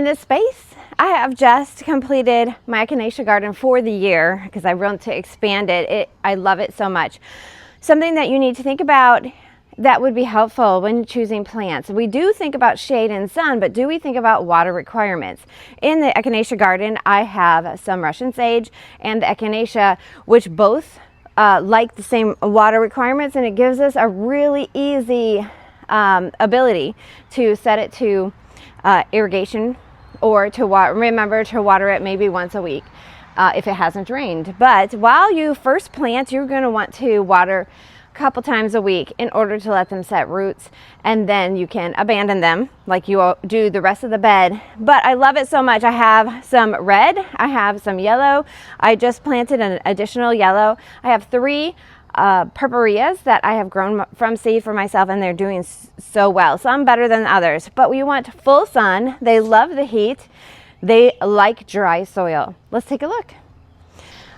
in this space, I have just completed my Echinacea garden for the year because I want to expand it. I love it so much. Something that you need to think about that would be helpful when choosing plants. We do think about shade and sun, but do we think about water requirements? In the Echinacea garden, I have some Russian sage and the Echinacea, which both like the same water requirements, and it gives us a really easy ability to set it to irrigation, or to remember to water it maybe once a week if it hasn't rained. But while you first plant, you're going to want to water couple times a week in order to let them set roots, and then you can abandon them like you do the rest of the bed. But I love it so much. I have some red, I have some yellow. I just planted an additional yellow. I have 3 purpurias that I have grown from seed for myself, and they're doing so well. Some better than others, but we want full sun. They love the heat. They like dry soil. Let's take a look.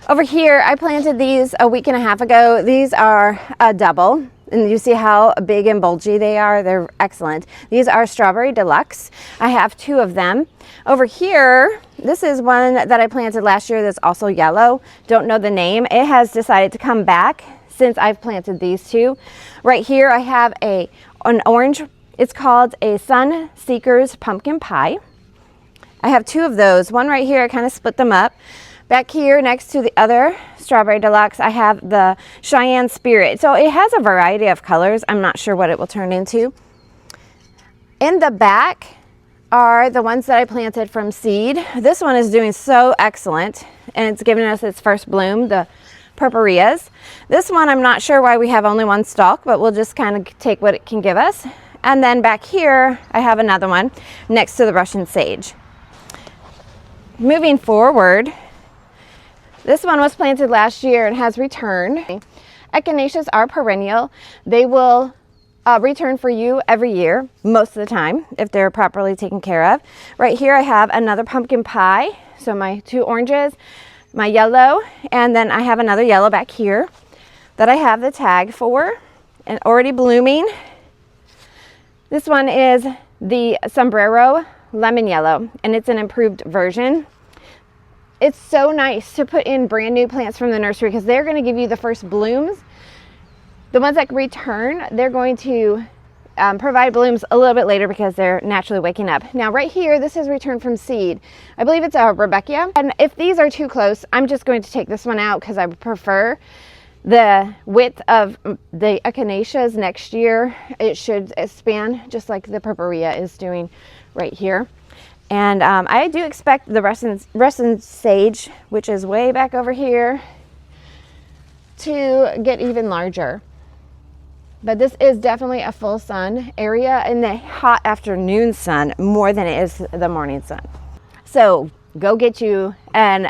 Over here, I planted these a week and a half ago. These are a double, and you see how big and bulgy they are. They're excellent. These are Strawberry Deluxe. I have 2 of them. Over here, this is one that I planted last year that's also yellow. Don't know the name. It has decided to come back since I've planted these 2. Right here, I have an orange. It's called a Sun Seekers Pumpkin Pie. I have 2 of those. One right here, I kind of split them up. Back here next to the other Strawberry Deluxe, I have the Cheyenne Spirit. So it has a variety of colors. I'm not sure what it will turn into. In the back are the ones that I planted from seed. This one is doing so excellent, and it's giving us its first bloom, the purpurias. This one, I'm not sure why we have only 1 stalk, but we'll just kind of take what it can give us. And then back here, I have another one next to the Russian sage. Moving forward, this one was planted last year and has returned. Echinaceas are perennial. They will return for you every year, most of the time, if they're properly taken care of. Right here I have another pumpkin pie. So my 2 oranges, my yellow, and then I have another yellow back here that I have the tag for and already blooming. This one is the Sombrero Lemon Yellow, and it's an improved version. It's so nice to put in brand new plants from the nursery because they're going to give you the first blooms. The ones that return, they're going to provide blooms a little bit later because they're naturally waking up. Now right here, this is returned from seed. I believe it's a Rebecca. And if these are too close, I'm just going to take this one out because I prefer the width of the Echinaceas next year. It should span just like the Purpurea is doing right here. And I do expect the Russian sage, which is way back over here, to get even larger. But this is definitely a full sun area in the hot afternoon sun more than it is the morning sun. So go get you a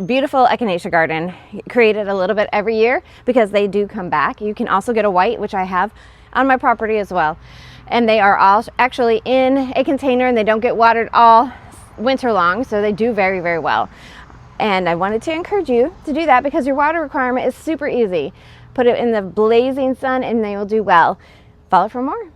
beautiful Echinacea garden. Create it a little bit every year because they do come back. You can also get a white, which I have on my property as well. And they are all actually in a container, and they don't get watered all winter long, so they do very, very well. And I wanted to encourage you to do that because your water requirement is super easy. Put it in the blazing sun and they will do well. Follow for more.